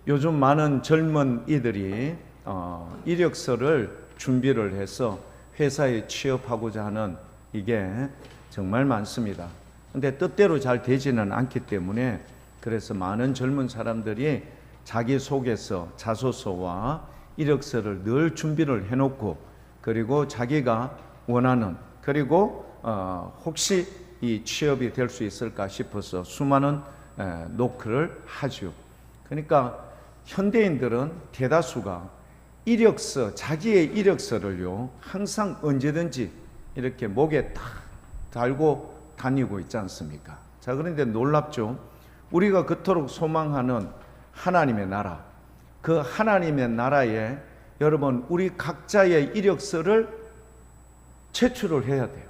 요즘 많은 젊은 이들이 이력서를 준비를 해서 회사에 취업하고자 하는 이게 정말 많습니다. 근데 뜻대로 잘 되지는 않기 때문에 그래서 많은 젊은 사람들이 자기소개서, 자소서와 이력서를 늘 준비를 해놓고 그리고 자기가 원하는 그리고 혹시 이 취업이 될 수 있을까 싶어서 수많은 노크를 하죠. 그러니까 현대인들은 대다수가 이력서, 자기의 이력서를요 항상 언제든지 이렇게 목에 탁 달고 다니고 있지 않습니까? 자, 그런데 놀랍죠. 우리가 그토록 소망하는 하나님의 나라, 그 하나님의 나라에 여러분 우리 각자의 이력서를 제출을 해야 돼요.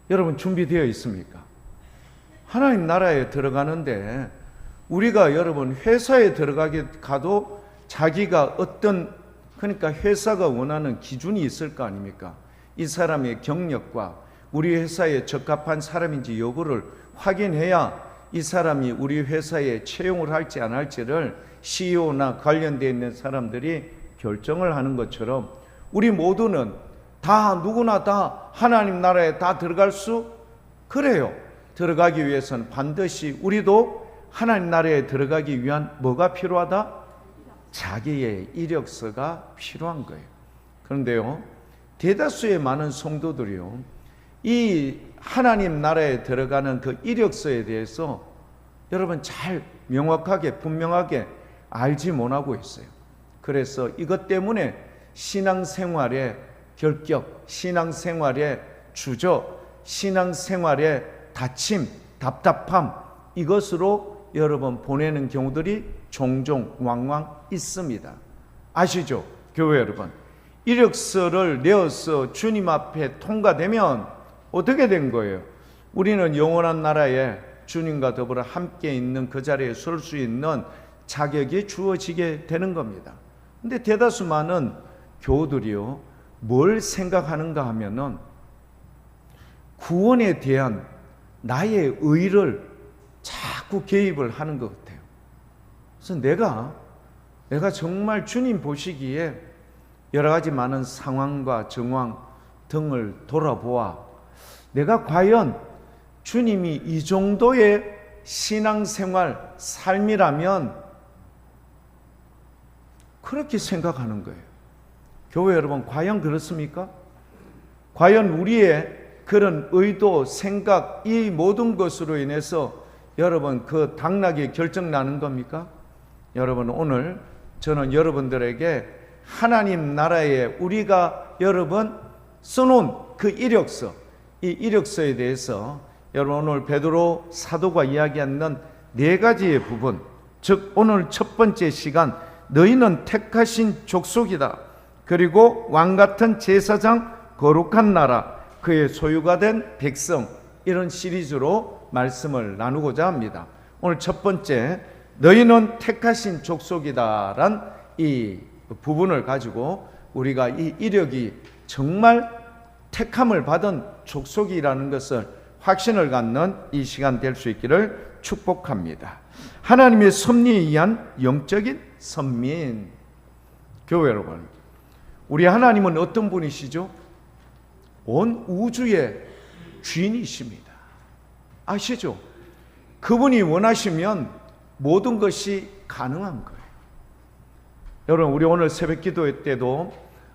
여러분 준비되어 있습니까? 하나님 나라에 들어가는데 우리가 여러분 회사에 가도 자기가 어떤 그러니까 회사가 원하는 기준이 있을 거 아닙니까? 이 사람의 경력과 우리 회사에 적합한 사람인지 여부를 확인해야 이 사람이 우리 회사에 채용을 할지 안 할지를 CEO나 관련되어 있는 사람들이 결정을 하는 것처럼 우리 모두는 다 누구나 다 하나님 나라에 다 들어갈 수 그래요. 들어가기 위해서는 반드시 우리도 하나님 나라에 들어가기 위한 뭐가 필요하다? 자기의 이력서가 필요한 거예요. 그런데요, 대다수의 많은 성도들이요, 이 하나님 나라에 들어가는 그 이력서에 대해서 여러분 잘 명확하게 분명하게 알지 못하고 있어요. 그래서 이것 때문에 신앙생활의 결격, 신앙생활의 주저, 신앙생활의 다침, 답답함 이것으로 여러분 보내는 경우들이 종종 왕왕 있습니다. 아시죠? 교회 여러분, 이력서를 내어서 주님 앞에 통과되면 어떻게 된 거예요? 우리는 영원한 나라에 주님과 더불어 함께 있는 그 자리에 설 수 있는 자격이 주어지게 되는 겁니다. 근데 대다수 많은 교우들이요, 뭘 생각하는가 하면은 구원에 대한 나의 의를 자꾸 개입을 하는 것 같아요. 그래서 내가 정말 주님 보시기에 여러 가지 많은 상황과 정황 등을 돌아보아 내가 과연 주님이 이 정도의 신앙생활, 삶이라면 그렇게 생각하는 거예요. 교회 여러분, 과연 그렇습니까? 과연 우리의 그런 의도, 생각, 이 모든 것으로 인해서 여러분 그 당락이 결정나는 겁니까? 여러분, 오늘 저는 여러분들에게 하나님 나라에 우리가 여러분 써놓은 그 이력서, 이 이력서에 대해서 여러분 오늘 베드로 사도가 이야기하는 네 가지의 부분, 즉 오늘 첫 번째 시간 너희는 택하신 족속이다, 그리고 왕같은 제사장, 거룩한 나라, 그의 소유가 된 백성, 이런 시리즈로 말씀을 나누고자 합니다. 오늘 첫 번째, 너희는 택하신 족속이다란 이 부분을 가지고 우리가 이 이력이 정말 택함을 받은 족속이라는 것을 확신을 갖는 이 시간 될 수 있기를 축복합니다. 하나님의 섭리에 의한 영적인 선민. 교회 여러분, 우리 하나님은 어떤 분이시죠? 온 우주의 주인이십니다. 아시죠? 그분이 원하시면 모든 것이 가능한 거예요. 여러분, 우리 오늘 새벽 기도 때도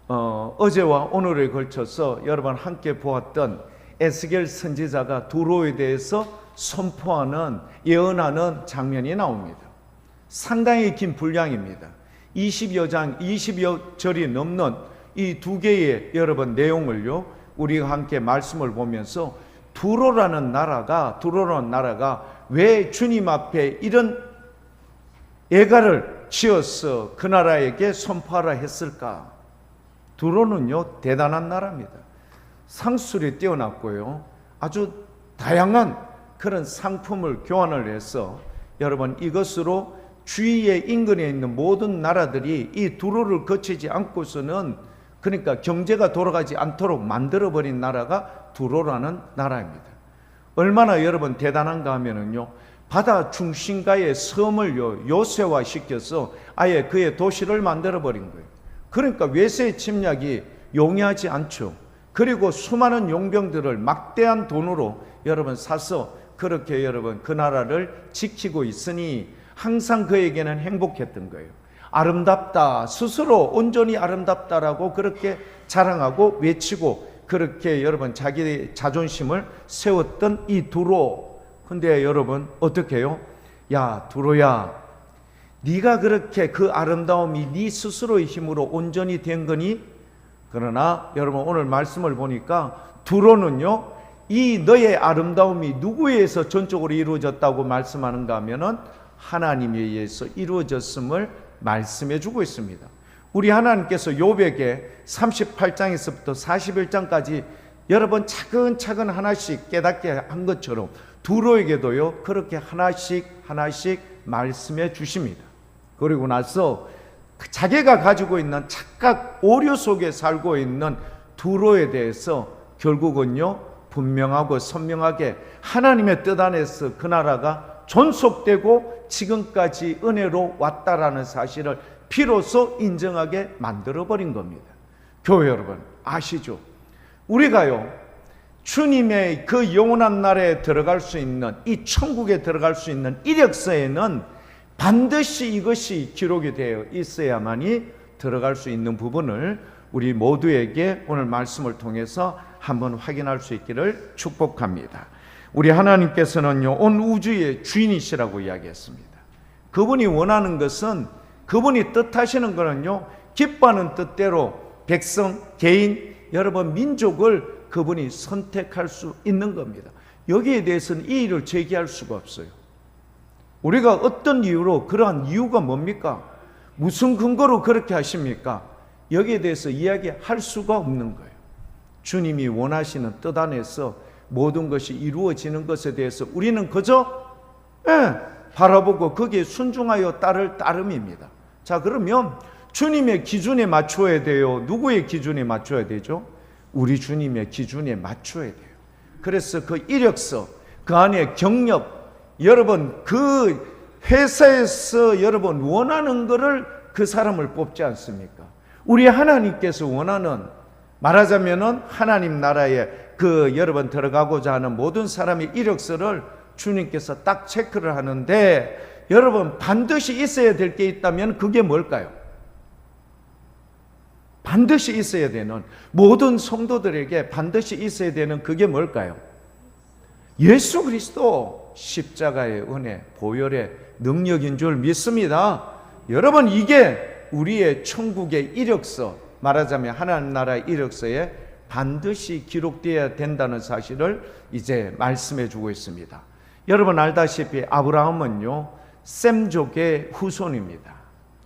어제와 오늘에 걸쳐서 여러분 함께 보았던 에스겔 선지자가 두로에 대해서 선포하는, 예언하는 장면이 나옵니다. 상당히 긴 분량입니다. 20여 장, 20여 절이 넘는 이 두 개의 여러분 내용을요, 우리가 함께 말씀을 보면서 두로라는 나라가 왜 주님 앞에 이런 예가를 지어서 그 나라에게 선포하라 했을까? 두로는요 대단한 나라입니다. 상술이 뛰어났고요, 아주 다양한 그런 상품을 교환을 해서 여러분 이것으로 주위의 인근에 있는 모든 나라들이 이 두로를 거치지 않고서는, 그러니까 경제가 돌아가지 않도록 만들어버린 나라가 두로라는 나라입니다. 얼마나 여러분 대단한가 하면은요, 바다 중심가의 섬을 요새화시켜서 아예 그의 도시를 만들어버린 거예요. 그러니까 외세의 침략이 용이하지 않죠. 그리고 수많은 용병들을 막대한 돈으로 여러분 사서 그렇게 여러분 그 나라를 지키고 있으니 항상 그에게는 행복했던 거예요. 아름답다, 스스로 온전히 아름답다라고 그렇게 자랑하고 외치고 그렇게 여러분 자기 자존심을 세웠던 이 두로. 근데 여러분 어떻게 해요? 야 두로야, 네가 그렇게 그 아름다움이 네 스스로의 힘으로 온전히 된 거니? 그러나 여러분 오늘 말씀을 보니까 두로는요, 이 너의 아름다움이 누구에 의해서 전적으로 이루어졌다고 말씀하는가 하면은 하나님에 의해서 이루어졌음을 말씀해 주고 있습니다. 우리 하나님께서 욥에게 38장에서부터 41장까지 여러 번 차근차근 하나씩 깨닫게 한 것처럼 두로에게도요 그렇게 하나씩 말씀해 주십니다. 그리고 나서 자기가 가지고 있는 착각 오류 속에 살고 있는 두로에 대해서 결국은요 분명하고 선명하게 하나님의 뜻 안에서 그 나라가 존속되고 지금까지 은혜로 왔다라는 사실을 비로소 인정하게 만들어버린 겁니다. 교회 여러분 아시죠? 우리가요 주님의 그 영원한 나라에 들어갈 수 있는, 이 천국에 들어갈 수 있는 이력서에는 반드시 이것이 기록이 되어 있어야만이 들어갈 수 있는 부분을 우리 모두에게 오늘 말씀을 통해서 한번 확인할 수 있기를 축복합니다. 우리 하나님께서는요 온 우주의 주인이시라고 이야기했습니다. 그분이 원하는 것은, 그분이 뜻하시는 거는요 기뻐하는 뜻대로 백성, 개인, 여러분 민족을 그분이 선택할 수 있는 겁니다. 여기에 대해서는 이의를 제기할 수가 없어요. 우리가 어떤 이유로, 그러한 이유가 뭡니까? 무슨 근거로 그렇게 하십니까? 여기에 대해서 이야기할 수가 없는 거예요. 주님이 원하시는 뜻 안에서 모든 것이 이루어지는 것에 대해서 우리는 그저 바라보고 거기에 순종하여 따를 따름입니다. 자, 그러면 주님의 기준에 맞춰야 돼요? 누구의 기준에 맞춰야 되죠? 우리 주님의 기준에 맞춰야 돼요. 그래서 그 이력서, 그 안에 경력, 여러분 그 회사에서 여러분 원하는 거를 그 사람을 뽑지 않습니까? 우리 하나님께서 원하는, 말하자면은 하나님 나라에 그 여러분 들어가고자 하는 모든 사람의 이력서를 주님께서 딱 체크를 하는데, 여러분 반드시 있어야 될 게 있다면 그게 뭘까요? 반드시 있어야 되는, 모든 성도들에게 반드시 있어야 되는 그게 뭘까요? 예수 그리스도 십자가의 은혜, 보혈의 능력인 줄 믿습니다. 여러분 이게 우리의 천국의 이력서, 말하자면 하나님 나라의 이력서에 반드시 기록되어야 된다는 사실을 이제 말씀해 주고 있습니다. 여러분 알다시피 아브라함은요 셈족의 후손입니다.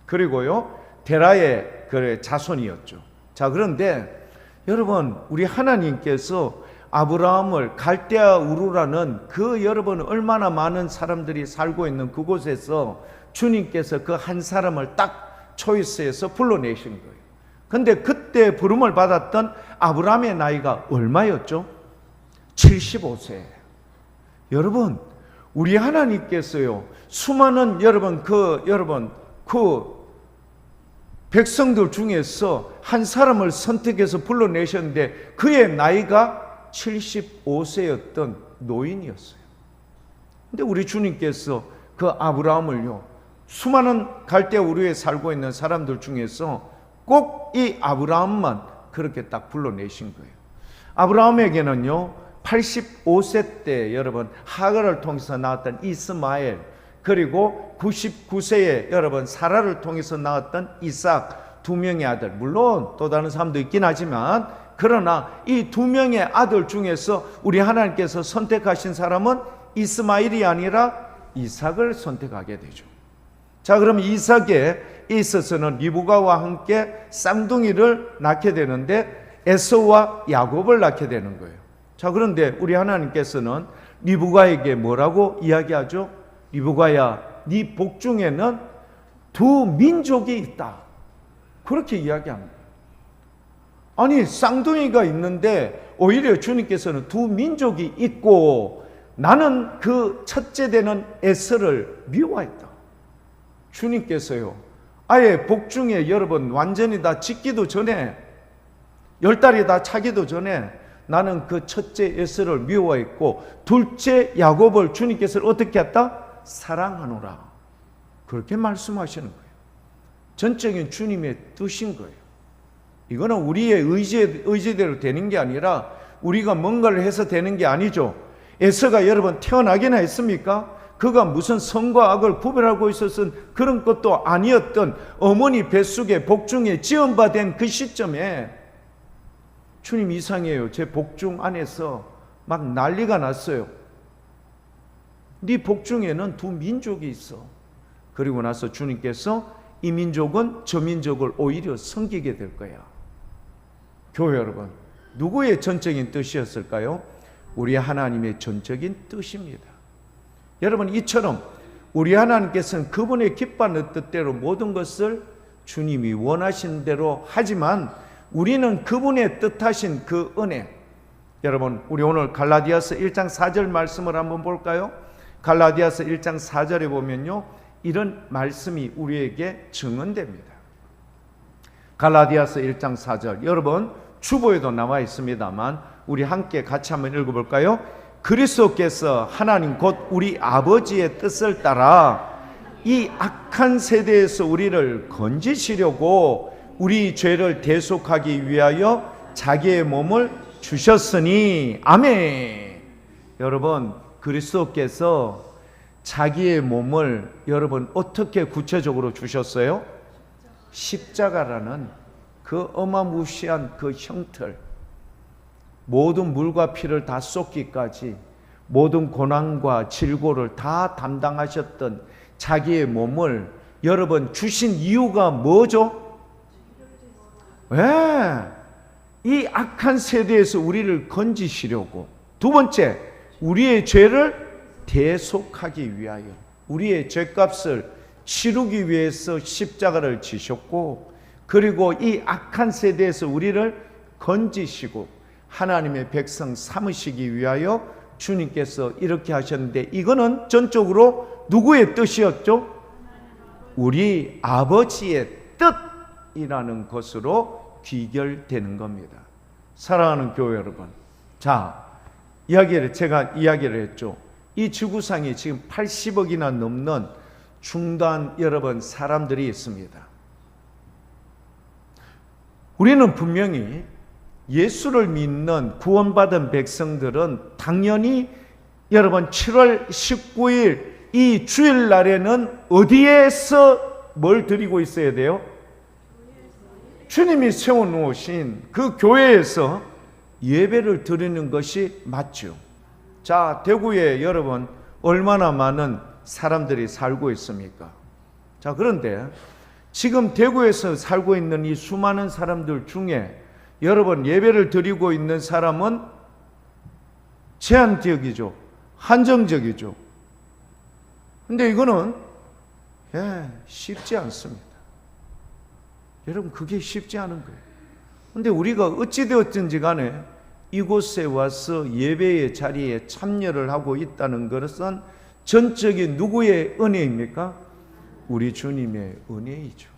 그리고요 데라의 그 자손이었죠. 자, 그런데 여러분 우리 하나님께서 아브라함을 갈대아 우르라는 그 여러분 얼마나 많은 사람들이 살고 있는 그곳에서 주님께서 그 한 사람을 딱 초이스해서 불러내신 거예요. 근데 그때 부름을 받았던 아브라함의 나이가 얼마였죠? 75세. 여러분 우리 하나님께서요 수많은 여러분 그 백성들 중에서 한 사람을 선택해서 불러내셨는데 그의 나이가 75세였던 노인이었어요. 근데 우리 주님께서 그 아브라함을요 수많은 갈대아 우르에 살고 있는 사람들 중에서 꼭 이 아브라함만 그렇게 딱 불러내신 거예요. 아브라함에게는요 85세 때 여러분 하갈을 통해서 나왔던 이스마엘, 그리고 99세에 여러분 사라를 통해서 나왔던 이삭, 두 명의 아들, 물론 또 다른 사람도 있긴 하지만 그러나 이 두 명의 아들 중에서 우리 하나님께서 선택하신 사람은 이스마엘이 아니라 이삭을 선택하게 되죠. 자, 그럼 이삭에 있어서는 리브가와 함께 쌍둥이를 낳게 되는데 에서와 야곱을 낳게 되는 거예요. 자, 그런데 우리 하나님께서는 리브가에게 뭐라고 이야기하죠? 리브가야, 네 복 중에는 두 민족이 있다. 그렇게 이야기합니다. 아니 쌍둥이가 있는데 오히려 주님께서는 두 민족이 있고 나는 그 첫째 되는 에서를 미워했다. 주님께서요, 아예 복중에 여러분 완전히 다 짓기도 전에, 10달이 다 차기도 전에 나는 그 첫째 에서를 미워했고 둘째 야곱을 주님께서 어떻게 했다? 사랑하노라. 그렇게 말씀하시는 거예요. 전적인 주님의 뜻인 거예요. 이거는 우리의 의지대로 되는 게 아니라 우리가 뭔가를 해서 되는 게 아니죠. 에서가 여러분 태어나기나 했습니까? 그가 무슨 선과 악을 구별하고 있었던 그런 것도 아니었던 어머니 뱃속에 복중에 지원받은 그 시점에 주님 이상해요. 제 복중 안에서 막 난리가 났어요. 네 복중에는 두 민족이 있어. 그리고 나서 주님께서 이 민족은 저 민족을 오히려 섬기게 될 거야. 교회 여러분, 누구의 전적인 뜻이었을까요? 우리 하나님의 전적인 뜻입니다. 여러분, 이처럼 우리 하나님께서는 그분의 기뻐하는 뜻대로 모든 것을 주님이 원하신 대로 하지만 우리는 그분의 뜻하신 그 은혜, 여러분 우리 오늘 갈라디아서 1장 4절 말씀을 한번 볼까요? 갈라디아서 1장 4절에 보면요, 이런 말씀이 우리에게 증언됩니다. 갈라디아서 1장 4절, 여러분 주보에도 나와 있습니다만 우리 함께 같이 한번 읽어볼까요? 그리스도께서 하나님 곧 우리 아버지의 뜻을 따라 이 악한 세대에서 우리를 건지시려고 우리 죄를 대속하기 위하여 자기의 몸을 주셨으니, 아멘. 여러분, 그리스도께서 자기의 몸을 여러분 어떻게 구체적으로 주셨어요? 십자가라는 그 어마무시한 그 형틀, 모든 물과 피를 다 쏟기까지 모든 고난과 질고를 다 담당하셨던 자기의 몸을 여러분 주신 이유가 뭐죠? 왜? 이 악한 세대에서 우리를 건지시려고. 두 번째, 우리의 죄를 대속하기 위하여, 우리의 죄값을 치르기 위해서 십자가를 지셨고, 그리고 이 악한 세대에서 우리를 건지시고 하나님의 백성 삼으시기 위하여 주님께서 이렇게 하셨는데, 이거는 전적으로 누구의 뜻이었죠? 우리 아버지의 뜻이라는 것으로 귀결되는 겁니다. 사랑하는 교회 여러분, 자, 제가 이야기를 했죠. 이 지구상에 지금 80억이나 넘는 중단 여러분 사람들이 있습니다. 우리는 분명히 예수를 믿는 구원받은 백성들은 당연히 여러분 7월 19일 이 주일날에는 어디에서 뭘 드리고 있어야 돼요? 주님이 세워놓으신 그 교회에서 예배를 드리는 것이 맞죠. 자, 대구에 여러분 얼마나 많은 사람들이 살고 있습니까? 자, 그런데 지금 대구에서 살고 있는 이 수많은 사람들 중에 여러분 예배를 드리고 있는 사람은 제한적이죠. 한정적이죠. 근데 이거는 쉽지 않습니다. 여러분, 그게 쉽지 않은 거예요. 근데 우리가 어찌되었든지 간에 이곳에 와서 예배의 자리에 참여를 하고 있다는 것은 전적인 누구의 은혜입니까? 우리 주님의 은혜이죠.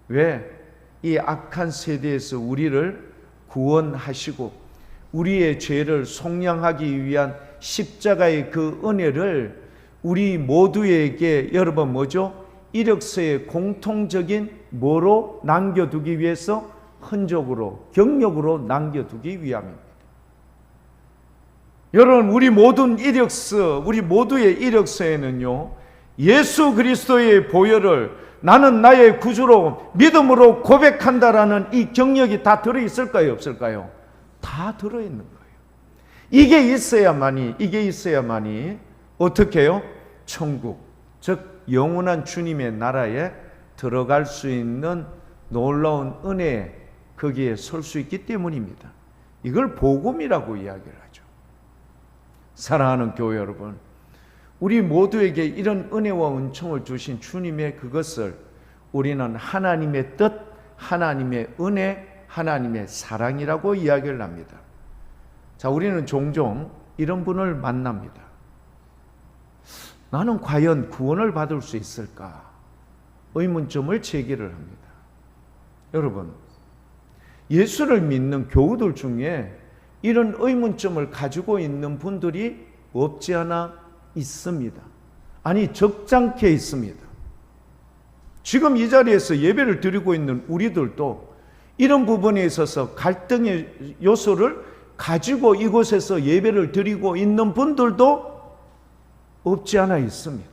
왜? 이 악한 세대에서 우리를 구원하시고 우리의 죄를 속량하기 위한 십자가의 그 은혜를 우리 모두에게 여러분 뭐죠? 이력서의 공통적인 뭐로 남겨두기 위해서? 흔적으로, 경력으로 남겨두기 위함입니다. 여러분, 우리 모든 이력서, 우리 모두의 이력서에는요, 예수 그리스도의 보혈을 나는 나의 구주로 믿음으로 고백한다라는 이 경력이 다 들어있을까요? 없을까요? 다 들어있는 거예요. 이게 있어야만이 어떻게 해요? 천국, 즉 영원한 주님의 나라에 들어갈 수 있는 놀라운 은혜, 거기에 설 수 있기 때문입니다. 이걸 복음이라고 이야기를 하죠. 사랑하는 교회 여러분, 우리 모두에게 이런 은혜와 은총을 주신 주님의 그것을 우리는 하나님의 뜻, 하나님의 은혜, 하나님의 사랑이라고 이야기를 합니다. 자, 우리는 종종 이런 분을 만납니다. 나는 과연 구원을 받을 수 있을까? 의문점을 제기를 합니다. 여러분, 예수를 믿는 교우들 중에 이런 의문점을 가지고 있는 분들이 없지 않아 있습니다. 아니, 적잖게 있습니다. 지금 이 자리에서 예배를 드리고 있는 우리들도 이런 부분에 있어서 갈등의 요소를 가지고 이곳에서 예배를 드리고 있는 분들도 없지 않아 있습니다.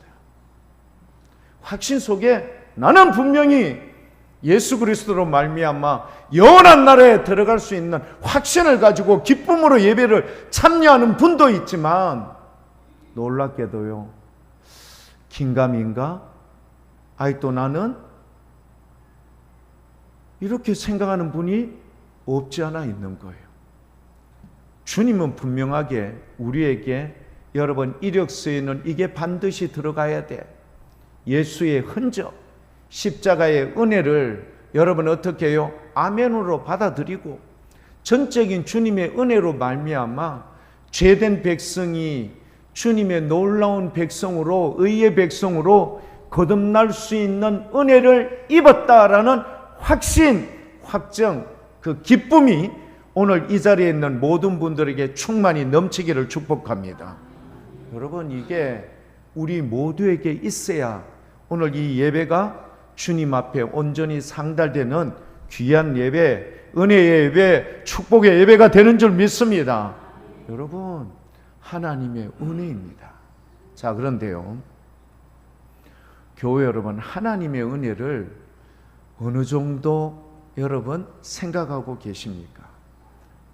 확신 속에 나는 분명히 예수 그리스도로 말미암아 영원한 나라에 들어갈 수 있는 확신을 가지고 기쁨으로 예배를 참여하는 분도 있지만, 놀랍게도요, 긴가민가 아직도 나는 이렇게 생각하는 분이 없지 않아 있는 거예요. 주님은 분명하게 우리에게, 여러분, 이력서에는 이게 반드시 들어가야 돼. 예수의 흔적, 십자가의 은혜를 여러분 어떻게 해요? 아멘으로 받아들이고 전적인 주님의 은혜로 말미암아 죄된 백성이 주님의 놀라운 백성으로, 의의 백성으로 거듭날 수 있는 은혜를 입었다라는 확신, 확정, 그 기쁨이 오늘 이 자리에 있는 모든 분들에게 충만히 넘치기를 축복합니다. 여러분, 이게 우리 모두에게 있어야 오늘 이 예배가 주님 앞에 온전히 상달되는 귀한 예배, 은혜의 예배, 축복의 예배가 되는 줄 믿습니다. 여러분, 하나님의 은혜입니다. 자, 그런데요, 교회 여러분, 하나님의 은혜를 어느 정도 여러분 생각하고 계십니까?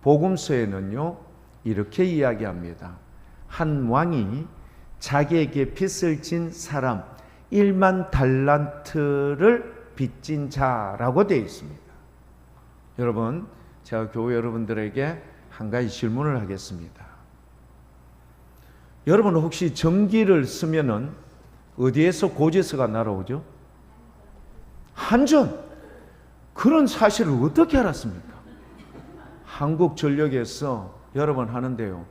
복음서에는요, 이렇게 이야기합니다. 한 왕이 자기에게 빚을 진 사람 1만 달란트를 빚진 자라고 되어 있습니다. 여러분, 제가 교회 여러분들에게 한 가지 질문을 하겠습니다. 여러분, 혹시 전기를 쓰면은 어디에서 고지서가 날아오죠? 한전. 그런 사실을 어떻게 알았습니까? 한국전력에서 여러분 하는데요.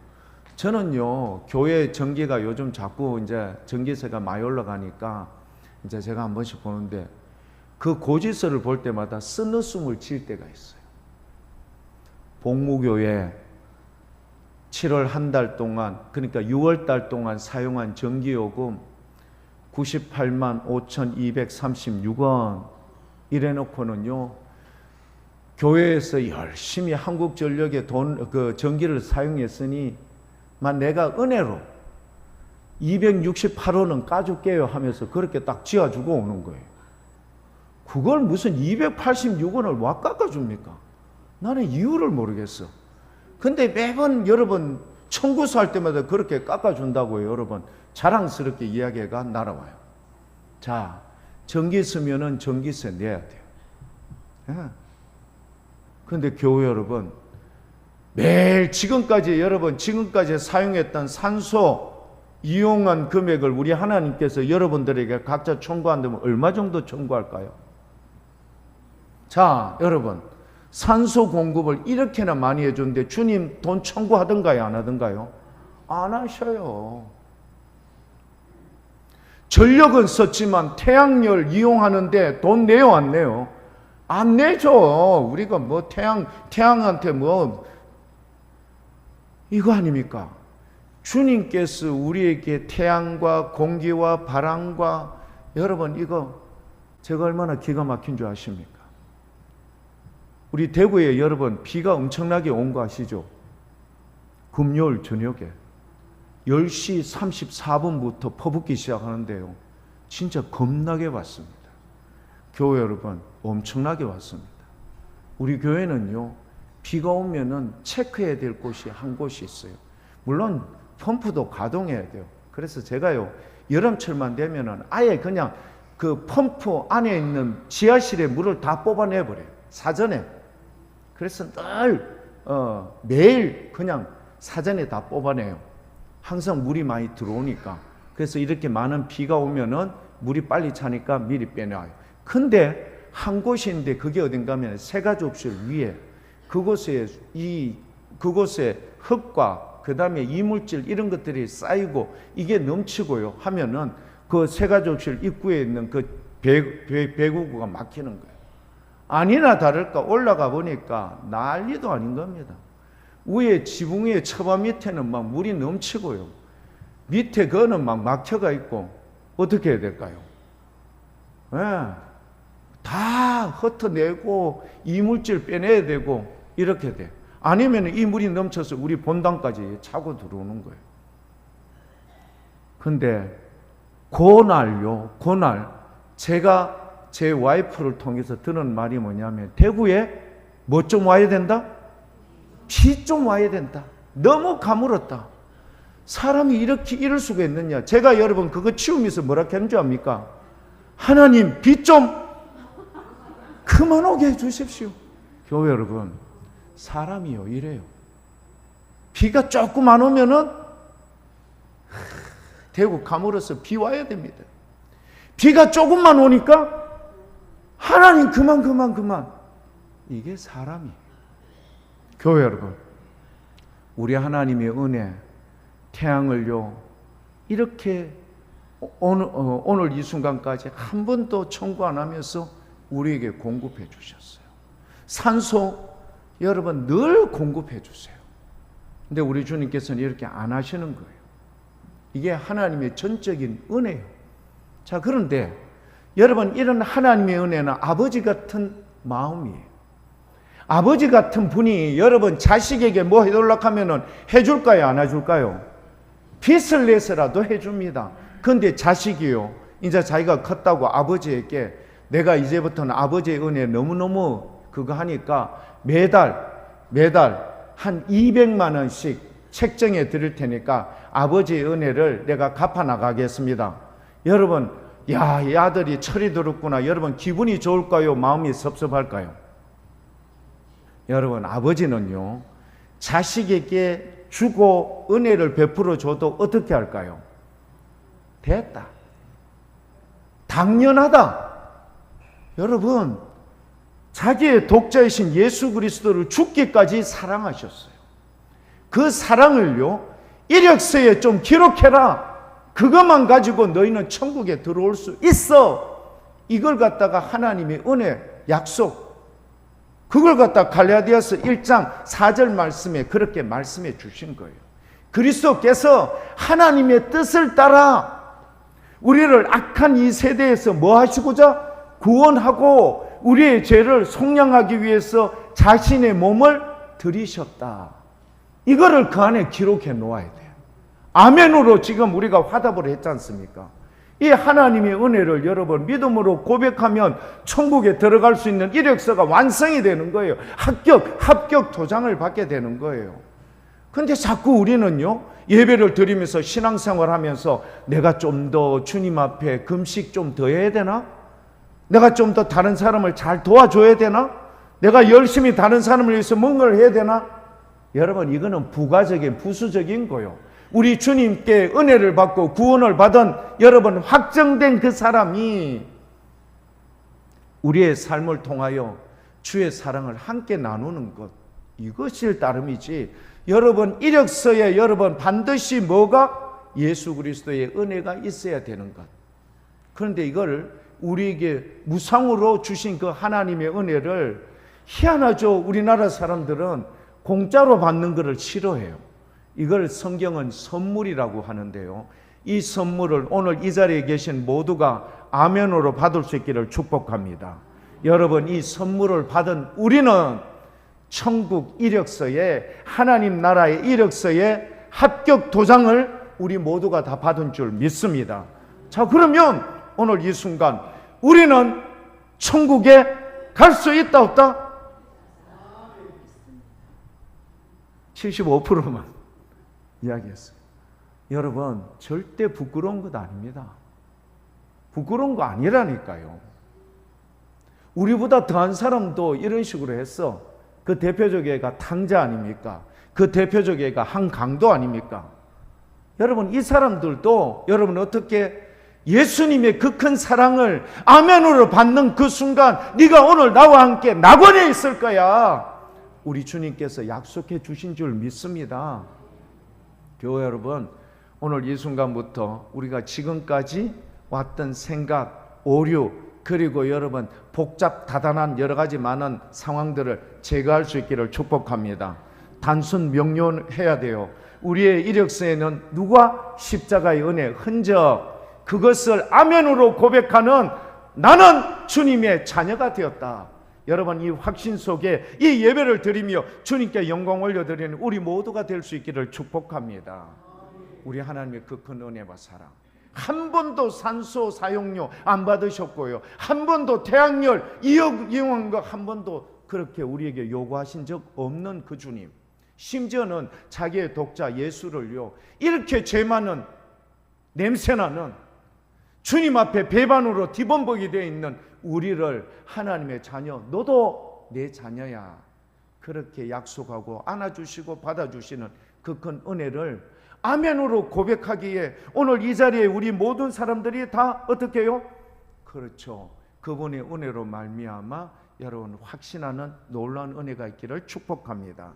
저는요, 교회 전기가 요즘 자꾸 이제 전기세가 많이 올라가니까 이제 제가 한 번씩 보는데 그 고지서를 볼 때마다 쓴웃음을 칠 때가 있어요. 복무교회 7월 한 달 동안, 그러니까 6월 달 동안 사용한 전기요금 98만 5,236원 이래놓고는요, 교회에서 열심히 한국전력의 전기를 사용했으니 내가 은혜로 268원은 까줄게요 하면서 그렇게 딱 지어주고 오는 거예요. 그걸 무슨 286원을 와 깎아줍니까? 나는 이유를 모르겠어. 근데 매번 여러분 청구서 할 때마다 그렇게 깎아준다고요. 여러분 자랑스럽게 이야기가 날아와요. 자, 전기 쓰면은 전기세 내야 돼요. 예. 근데 교회 여러분, 매일 지금까지 사용했던 산소 이용한 금액을 우리 하나님께서 여러분들에게 각자 청구한다면 얼마 정도 청구할까요? 자, 여러분, 산소 공급을 이렇게나 많이 해줬는데 주님 돈 청구하던가요, 안 하던가요? 안 하셔요. 전력은 썼지만 태양열 이용하는데 돈 내요, 안 내요? 안 내죠. 우리가 뭐 태양한테 뭐 이거 아닙니까? 주님께서 우리에게 태양과 공기와 바람과, 여러분 이거 제가 얼마나 기가 막힌 줄 아십니까? 우리 대구에 여러분 비가 엄청나게 온 거 아시죠? 금요일 저녁에 10시 34분부터 퍼붓기 시작하는데요, 진짜 겁나게 왔습니다. 교회 여러분 엄청나게 왔습니다. 우리 교회는요, 비가 오면은 체크해야 될 곳이 한 곳이 있어요. 물론 펌프도 가동해야 돼요. 그래서 제가요, 여름철만 되면은 아예 그냥 그 펌프 안에 있는 지하실에 물을 다 뽑아내 버려요, 사전에. 그래서 늘 매일 그냥 사전에 다 뽑아내요. 항상 물이 많이 들어오니까. 그래서 이렇게 많은 비가 오면은 물이 빨리 차니까 미리 빼놔요. 근데 한 곳인데 그게 어딘가 하면 세 가지 옵션 위에 그곳에 흙과 그 다음에 이물질 이런 것들이 쌓이고 이게 넘치고요 하면은 그 새가족실 입구에 있는 그 배구구가 막히는 거예요. 아니나 다를까 올라가 보니까 난리도 아닌 겁니다. 위에 지붕 위에 처마 밑에는 막 물이 넘치고요. 밑에 그거는 막 막혀가 있고 어떻게 해야 될까요? 네. 다 흩어내고 이물질 빼내야 되고 이렇게 돼. 아니면 이 물이 넘쳐서 우리 본당까지 차고 들어오는 거예요. 근데 그날 제가 제 와이프를 통해서 들은 말이 뭐냐면 대구에 뭐 좀 와야 된다? 비 좀 와야 된다. 너무 가물었다. 사람이 이렇게 이럴 수가 있느냐. 제가 여러분 그거 치우면서 뭐라 했는 줄 압니까? 하나님 비 좀 그만 오게 해주십시오. 교회 여러분, 사람이요 이래요. 비가 조금 안 오면은 대구 가물어서 비 와야 됩니다. 비가 조금만 오니까 하나님 그만. 이게 사람이에요. 교회 여러분, 우리 하나님의 은혜, 태양을요 이렇게 오늘 이 순간까지 한 번도 청구 안 하면서 우리에게 공급해 주셨어요. 산소 여러분 늘 공급해 주세요. 근데 우리 주님께서는 이렇게 안 하시는 거예요. 이게 하나님의 전적인 은혜예요. 자, 그런데 여러분 이런 하나님의 은혜는 아버지 같은 마음이에요. 아버지 같은 분이 여러분 자식에게 뭐 해달라고 하면은 해줄까요? 안 해줄까요? 빚을 내서라도 해줍니다. 그런데 자식이요, 이제 자기가 컸다고 아버지에게 내가 이제부터는 아버지의 은혜 너무너무 그거 하니까 매달 한 200만 원씩 책정해 드릴 테니까 아버지의 은혜를 내가 갚아 나가겠습니다. 여러분, 야, 이 아들이 철이 들었구나. 여러분 기분이 좋을까요? 마음이 섭섭할까요? 여러분, 아버지는요 자식에게 주고 은혜를 베풀어 줘도 어떻게 할까요? 됐다, 당연하다. 여러분, 자기의 독자이신 예수 그리스도를 죽기까지 사랑하셨어요. 그 사랑을요 이력서에 좀 기록해라. 그것만 가지고 너희는 천국에 들어올 수 있어. 이걸 갖다가 하나님의 은혜 약속, 그걸 갖다 갈라디아서 1장 4절 말씀에 그렇게 말씀해 주신 거예요. 그리스도께서 하나님의 뜻을 따라 우리를 악한 이 세대에서 뭐 하시고자? 구원하고 우리의 죄를 속량하기 위해서 자신의 몸을 들이셨다. 이거를 그 안에 기록해 놓아야 돼요. 아멘으로 지금 우리가 화답을 했지 않습니까? 이 하나님의 은혜를 여러분 믿음으로 고백하면 천국에 들어갈 수 있는 이력서가 완성이 되는 거예요. 합격 도장을 받게 되는 거예요. 근데 자꾸 우리는요 예배를 드리면서 신앙생활 하면서 내가 좀 더 주님 앞에 금식 좀 더 해야 되나? 내가 좀 더 다른 사람을 잘 도와줘야 되나? 내가 열심히 다른 사람을 위해서 뭔가를 해야 되나? 여러분, 이거는 부가적인 부수적인 거예요. 우리 주님께 은혜를 받고 구원을 받은 여러분 확정된 그 사람이 우리의 삶을 통하여 주의 사랑을 함께 나누는 것, 이것일 따름이지. 여러분 이력서에 여러분 반드시 뭐가? 예수 그리스도의 은혜가 있어야 되는 것. 그런데 이걸 우리에게 무상으로 주신 그 하나님의 은혜를 희한하죠. 우리나라 사람들은 공짜로 받는 것을 싫어해요. 이걸 성경은 선물이라고 하는데요. 이 선물을 오늘 이 자리에 계신 모두가 아멘으로 받을 수 있기를 축복합니다. 여러분, 이 선물을 받은 우리는 천국 이력서에, 하나님 나라의 이력서에 합격 도장을 우리 모두가 다 받은 줄 믿습니다. 자, 그러면 오늘 이 순간 우리는 천국에 갈 수 있다 없다? 75%만 이야기했어요. 여러분, 절대 부끄러운 것 아닙니다. 부끄러운 거 아니라니까요. 우리보다 더한 사람도 이런 식으로 했어. 그 대표적 예가 탕자 아닙니까? 그 대표적 예가 한강도 아닙니까? 여러분, 이 사람들도 여러분 어떻게 예수님의 그 큰 사랑을 아멘으로 받는 그 순간 네가 오늘 나와 함께 낙원에 있을 거야. 우리 주님께서 약속해 주신 줄 믿습니다. 교회 여러분, 오늘 이 순간부터 우리가 지금까지 왔던 생각, 오류, 그리고 여러분 복잡 다단한 여러 가지 많은 상황들을 제거할 수 있기를 축복합니다. 단순 명료해야 돼요. 우리의 이력서에는 누가 십자가의 은혜, 흔적, 그것을 아멘으로 고백하는 나는 주님의 자녀가 되었다. 여러분, 이 확신 속에 이 예배를 드리며 주님께 영광 올려드리는 우리 모두가 될 수 있기를 축복합니다. 우리 하나님의 그 큰 은혜와 사랑, 한 번도 산소 사용료 안 받으셨고요, 한 번도 태양열 이용한 거 한 번도 그렇게 우리에게 요구하신 적 없는 그 주님, 심지어는 자기의 독자 예수를요, 이렇게 죄 많은 냄새나는 주님 앞에 배반으로 뒤범벅이 되어 있는 우리를 하나님의 자녀, 너도 내 자녀야, 그렇게 약속하고 안아주시고 받아주시는 그 큰 은혜를 아멘으로 고백하기에 오늘 이 자리에 우리 모든 사람들이 다 어떻게 해요? 그렇죠. 그분의 은혜로 말미암아 여러분 확신하는 놀라운 은혜가 있기를 축복합니다.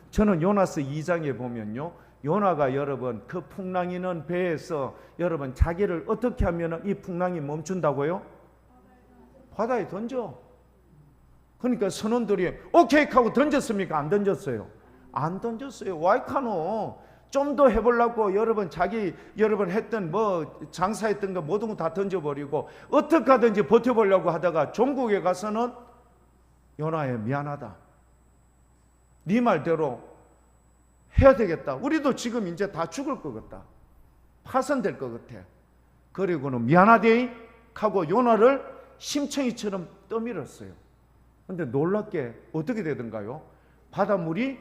저는 요나서 2장에 보면요, 요나가 여러분 그 풍랑이는 배에서 여러분 자기를 어떻게 하면 이 풍랑이 멈춘다고요? 바다에 던져. 그러니까 선원들이 오케이 하고 던졌습니까? 안 던졌어요. 안 던졌어요. 와이카노 좀 더 해보려고 여러분 자기 여러분 했던 뭐 장사했던 거 모든 거 다 던져버리고 어떻게 하든지 버텨보려고 하다가 종국에 가서는 요나야 미안하다, 네 말대로 해야 되겠다, 우리도 지금 이제 다 죽을 것 같다, 파손될 것 같아, 그리고는 미안하대 하고 요나를 심청이처럼 떠밀었어요. 근데 놀랍게 어떻게 되던가요? 바닷물이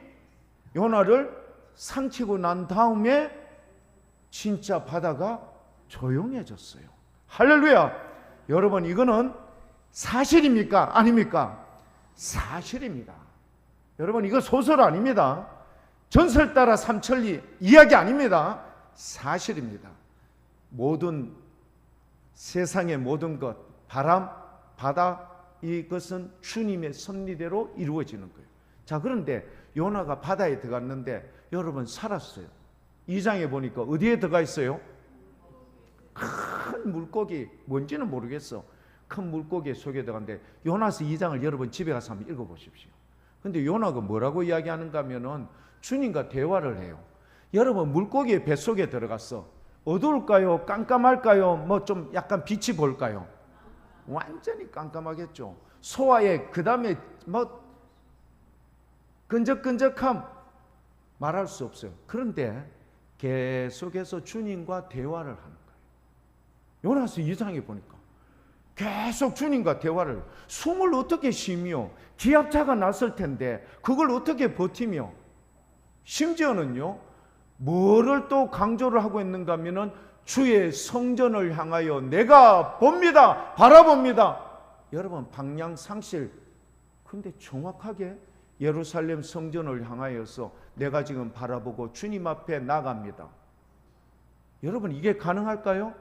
요나를 삼키고 난 다음에 진짜 바다가 조용해졌어요. 할렐루야. 여러분, 이거는 사실입니까? 아닙니까? 사실입니다. 여러분, 이거 소설 아닙니다. 전설 따라 삼천리 이야기 아닙니다. 사실입니다. 모든 세상의 모든 것, 바람, 바다, 이것은 주님의 섭리대로 이루어지는 거예요. 자, 그런데 요나가 바다에 들어갔는데 여러분 살았어요. 2장에 보니까 어디에 들어가 있어요? 큰 물고기, 뭔지는 모르겠어. 큰 물고기 속에 들어갔는데 요나서 2장을 여러분 집에 가서 한번 읽어보십시오. 근데 요나가 뭐라고 이야기하는가 하면은 주님과 대화를 해요. 여러분 물고기의 뱃속에 들어갔어. 어두울까요? 깜깜할까요? 뭐 좀 약간 빛이 볼까요? 완전히 깜깜하겠죠. 소화에 그 다음에 뭐 끈적끈적함 말할 수 없어요. 그런데 계속해서 주님과 대화를 하는 거예요. 요나서 2장에 보니까 계속 주님과 대화를, 숨을 어떻게 쉬며 기압차가 났을 텐데 그걸 어떻게 버티며, 심지어는요 뭐를 또 강조를 하고 있는가 하면은 주의 성전을 향하여 내가 봅니다, 바라봅니다. 여러분 방향상실, 근데 정확하게 예루살렘 성전을 향하여서 내가 지금 바라보고 주님 앞에 나갑니다. 여러분 이게 가능할까요?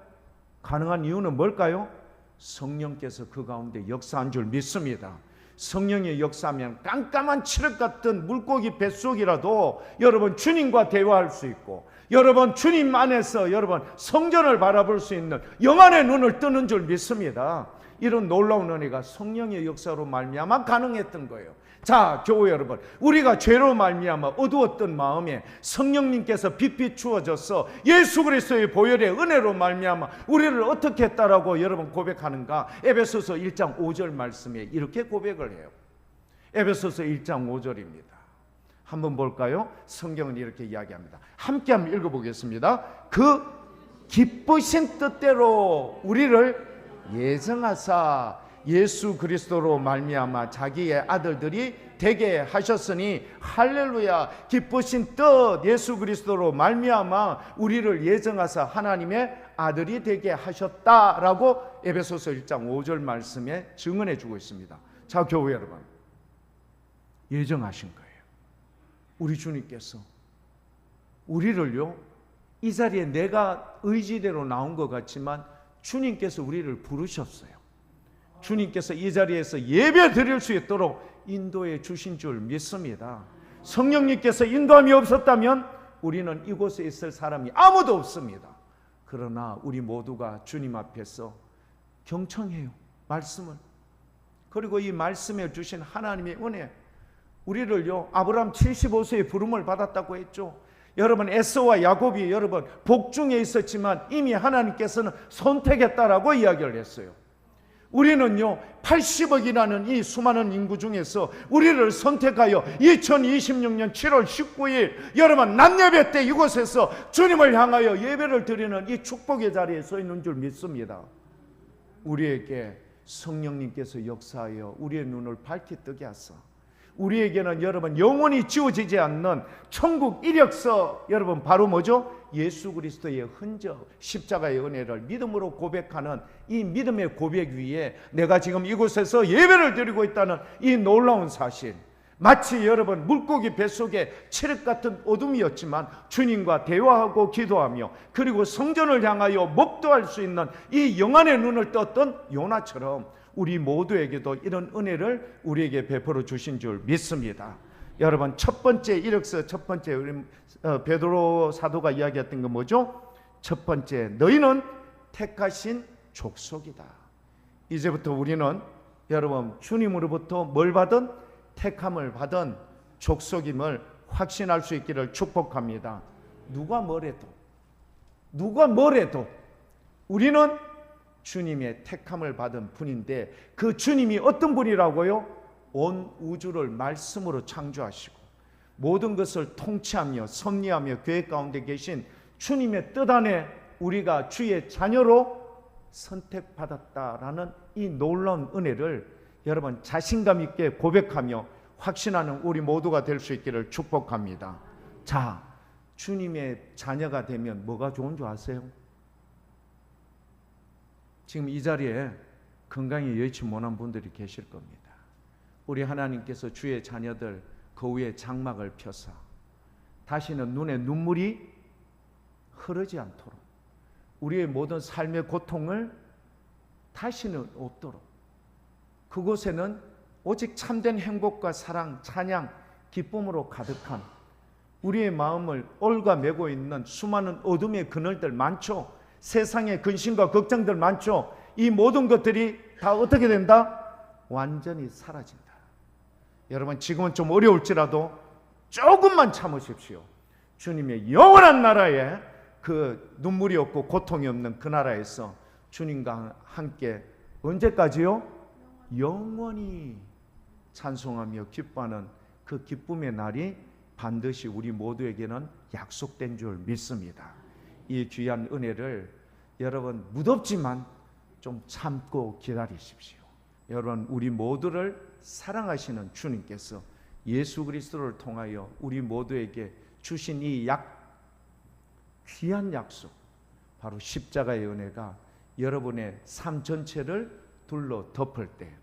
가능한 이유는 뭘까요? 성령께서 그 가운데 역사한 줄 믿습니다. 성령의 역사하면 깜깜한 칠흑 같은 물고기 뱃속이라도 여러분 주님과 대화할 수 있고, 여러분 주님 안에서 여러분 성전을 바라볼 수 있는 영안의 눈을 뜨는 줄 믿습니다. 이런 놀라운 은혜가 성령의 역사로 말미암아 가능했던 거예요. 자, 교회 여러분, 우리가 죄로 말미암아 어두웠던 마음에 성령님께서 빛이 주어져서 예수 그리스도의 보혈의 은혜로 말미암아 우리를 어떻게 했다라고 여러분 고백하는가? 에베소서 1장 5절 말씀에 이렇게 고백을 해요. 에베소서 1장 5절입니다. 한번 볼까요? 성경은 이렇게 이야기합니다. 함께 한번 읽어보겠습니다. 그 기쁘신 뜻대로 우리를 예정하사 예수 그리스도로 말미암아 자기의 아들들이 되게 하셨으니, 할렐루야. 기쁘신 뜻 예수 그리스도로 말미암아 우리를 예정하사 하나님의 아들이 되게 하셨다라고 에베소서 1장 5절 말씀에 증언해 주고 있습니다. 자, 교회 여러분, 예정하신 거예요. 우리 주님께서 우리를요, 이 자리에 내가 의지대로 나온 것 같지만 주님께서 우리를 부르셨어요. 주님께서 이 자리에서 예배 드릴 수 있도록 인도해 주신 줄 믿습니다. 성령님께서 인도함이 없었다면 우리는 이곳에 있을 사람이 아무도 없습니다. 그러나 우리 모두가 주님 앞에서 경청해요. 말씀을. 그리고 이 말씀에 주신 하나님의 은혜, 우리를요 아브라함 75세의 부름을 받았다고 했죠. 여러분, 에서와 야곱이 여러분 복중에 있었지만 이미 하나님께서는 선택했다라고 이야기를 했어요. 우리는요 80억이라는 이 수많은 인구 중에서 우리를 선택하여 2026년 7월 19일 여러분 낮 예배 때 이곳에서 주님을 향하여 예배를 드리는 이 축복의 자리에 서 있는 줄 믿습니다. 우리에게 성령님께서 역사하여 우리의 눈을 밝히 뜨게 하사 우리에게는 여러분 영원히 지워지지 않는 천국 이력서, 여러분 바로 뭐죠? 예수 그리스도의 흔적, 십자가의 은혜를 믿음으로 고백하는 이 믿음의 고백 위에 내가 지금 이곳에서 예배를 드리고 있다는 이 놀라운 사실, 마치 여러분 물고기 뱃속에 칠흑 같은 어둠이었지만 주님과 대화하고 기도하며 그리고 성전을 향하여 목도할 수 있는 이 영안의 눈을 떴던 요나처럼 우리 모두에게도 이런 은혜를 우리에게 베풀어 주신 줄 믿습니다. 여러분, 첫 번째 이력서, 첫 번째 우리 베드로 사도가 이야기했던 건 뭐죠? 첫 번째, 너희는 택하신 족속이다. 이제부터 우리는 여러분 주님으로부터 뭘 받은? 택함을 받은 족속임을 확신할 수 있기를 축복합니다. 누가 뭐래도 우리는 주님의 택함을 받은 분인데, 그 주님이 어떤 분이라고요? 온 우주를 말씀으로 창조하시고 모든 것을 통치하며 섭리하며 계획 가운데 계신 주님의 뜻 안에 우리가 주의 자녀로 선택받았다라는 이 놀라운 은혜를 여러분 자신감 있게 고백하며 확신하는 우리 모두가 될 수 있기를 축복합니다. 자, 주님의 자녀가 되면 뭐가 좋은 줄 아세요? 지금 이 자리에 건강이 여의치 못한 분들이 계실 겁니다. 우리 하나님께서 주의 자녀들 그 위에 장막을 펴사 다시는 눈에 눈물이 흐르지 않도록, 우리의 모든 삶의 고통을 다시는 없도록, 그곳에는 오직 참된 행복과 사랑, 찬양, 기쁨으로 가득한, 우리의 마음을 올가매고 있는 수많은 어둠의 그늘들 많죠. 세상의 근심과 걱정들 많죠. 이 모든 것들이 다 어떻게 된다? 완전히 사라진다. 여러분, 지금은 좀 어려울지라도 조금만 참으십시오. 주님의 영원한 나라에, 그 눈물이 없고 고통이 없는 그 나라에서 주님과 함께 언제까지요? 영원히 찬송하며 기뻐하는 그 기쁨의 날이 반드시 우리 모두에게는 약속된 줄 믿습니다. 이 귀한 은혜를 여러분 무덥지만 좀 참고 기다리십시오. 여러분, 우리 모두를 사랑하시는 주님께서 예수 그리스도를 통하여 우리 모두에게 주신 이 귀한 약속, 바로 십자가의 은혜가 여러분의 삶 전체를 둘러 덮을 때,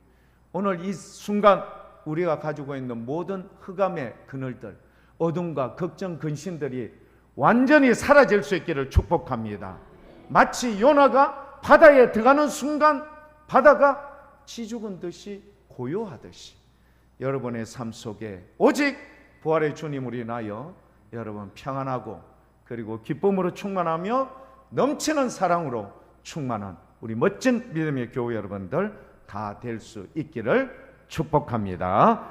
오늘 이 순간 우리가 가지고 있는 모든 흑암의 그늘들, 어둠과 걱정, 근심들이 완전히 사라질 수 있기를 축복합니다. 마치 요나가 바다에 들어가는 순간 바다가 지죽은 듯이 고요하듯이 여러분의 삶 속에 오직 부활의 주님으로 인하여 여러분 평안하고 그리고 기쁨으로 충만하며 넘치는 사랑으로 충만한 우리 멋진 믿음의 교회 여러분들 다 될 수 있기를 축복합니다.